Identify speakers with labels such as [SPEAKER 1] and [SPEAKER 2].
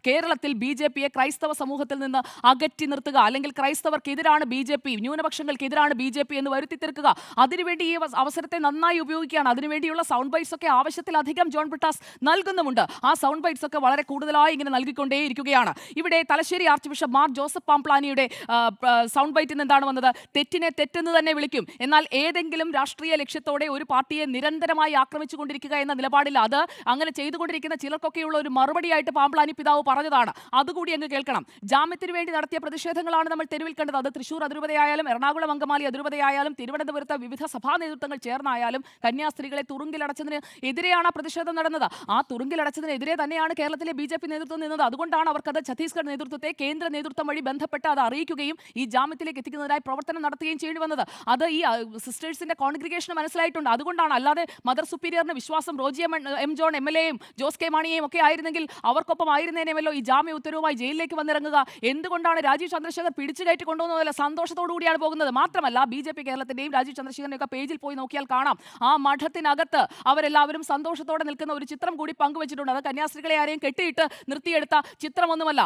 [SPEAKER 1] കേരളത്തിൽ ബി.ജെ.പിയെ ക്രൈസ്തവ സമൂഹത്തിൽ നിന്ന് അകറ്റി നിർത്തുക, അല്ലെങ്കിൽ ക്രൈസ്തവർക്കെതിരാണ് ബി.ജെ.പി, ന്യൂനപക്ഷങ്ങൾക്കെതിരാണ് ബി.ജെ.പി എന്ന് വരുത്തി തീർക്കുക. അതിനുവേണ്ടി ഈ അവസരത്തെ നന്നായി ഉപയോഗിക്കുകയാണ്. അതിനുവേണ്ടിയുള്ള സൗണ്ട് ബൈറ്റ്സ് ഒക്കെ ആവശ്യത്തിലധികം ജോൺ ബ്രിട്ടാസ് നൽകുന്നുമുണ്ട്. ആ സൗണ്ട് ബൈറ്റ്സ് ഒക്കെ വളരെ കൂടുതലായി ഇങ്ങനെ നൽകിക്കൊണ്ടേയിരിക്കുകയാണ്. ഇവിടെ Thalassery archbishop Mar Joseph പാംപ്ലാനിയുടെ സൗണ്ട് ബൈറ്റിൽ നിന്ന് എന്താണ് വന്നത്? തെറ്റിനെ തെറ്റെന്ന് തന്നെ വിളിക്കും. എന്നാൽ ഏതെങ്കിലും രാഷ്ട്രീയ ലക്ഷ്യത്തോടെ ഒരു പാർട്ടിയെ നിരന്തരമായി ആക്രമിച്ചുകൊണ്ടിരിക്കുക എന്ന നിലപാടിൽ അത് അങ്ങനെ ചെയ്തുകൊണ്ടിരിക്കുന്ന ചിലർക്കൊക്കെയുള്ള ഒരു മറുപടിയായിട്ട് പാംപ്ലാനി പിതാവ് പറഞ്ഞതാണ്. അതുകൂടി അങ്ങ് കേൾക്കണം. ജാമ്യത്തിന് വേണ്ടി നടത്തിയ പ്രതിഷേധങ്ങളാണ് നമ്മൾ തെരുവിൽ കണ്ടത്. അത് തൃശൂർ അതിരൂപതയായാലും എറണാകുളം അങ്കമാലി അതിരൂപതയായാലും തിരുവനന്തപുരത്ത് വിവിധ സഭാ നേതൃത്വങ്ങൾ ചേർന്നായാലും കന്യാസ്ത്രീകളെ തുറുങ്കിലടച്ചതിന് എതിരെയാണ് പ്രതിഷേധം നടന്നത്. ആ തുറുങ്കിലടച്ചതിനെതിരെ തന്നെയാണ് കേരളത്തിലെ ബി.ജെ.പി നേതൃത്വം നിന്നത്. അതുകൊണ്ടാണ് അവർക്കത് ഛത്തീസ്ഗഡ് നേതൃത്വത്തെ കേന്ദ്ര നേതൃത്വം വഴി ബന്ധപ്പെട്ട് അത് അറിയിക്കുകയും ഈ ജാമ്യത്തിലേക്ക് എത്തിക്കുന്നതിനായി പ്രവർത്തനം നടത്തുകയും ചെയ്യേണ്ടി വന്നത്. അത് ഈ സിസ്റ്റേഴ്സിന്റെ കോൺഗ്രിഗേഷന് മനസ്സിലായിട്ടുണ്ട്. അതുകൊണ്ടാണ്. അല്ലാതെ മദർ സുപ്പീരിയറിന് വിശ്വാസം റോജി എം ജോൺ എം.എൽ.എയും ജോസ് കെ മാണിയെയും ഒക്കെ ആയിരുന്നെങ്കിൽ അവർക്കൊപ്പം ആയിരുന്നേനെമല്ലോ ഈ ജാമ്യ ഉത്തരവുമായി ജയിലിലേക്ക് വന്നിറങ്ങുക. എന്തുകൊണ്ടാണ് രാജീവ് ചന്ദ്രശേഖർ പിടിച്ചു കയറ്റി കൊണ്ടുവന്നതല്ല, സന്തോഷത്തോടു കൂടിയാണ് പോകുന്നത്. മാത്രമല്ല ബി.ജെ.പി കേരളത്തിന്റെയും രാജീവ് ചന്ദ്രശേഖരന്റെ ഒക്കെ പേജിൽ പോയി നോക്കിയാൽ കാണാം, ആ മഠത്തിനകത്ത് അവരെല്ലാവരും സന്തോഷത്തോടെ നിൽക്കുന്ന ഒരു ചിത്രം കൂടി പങ്കുവച്ചിട്ടുണ്ട്. അത് കന്യാസ്ത്രീകളെ ആരെയും കെട്ടിയിട്ട് നിർത്തിയെടുത്ത ചിത്രമൊന്നുമല്ല.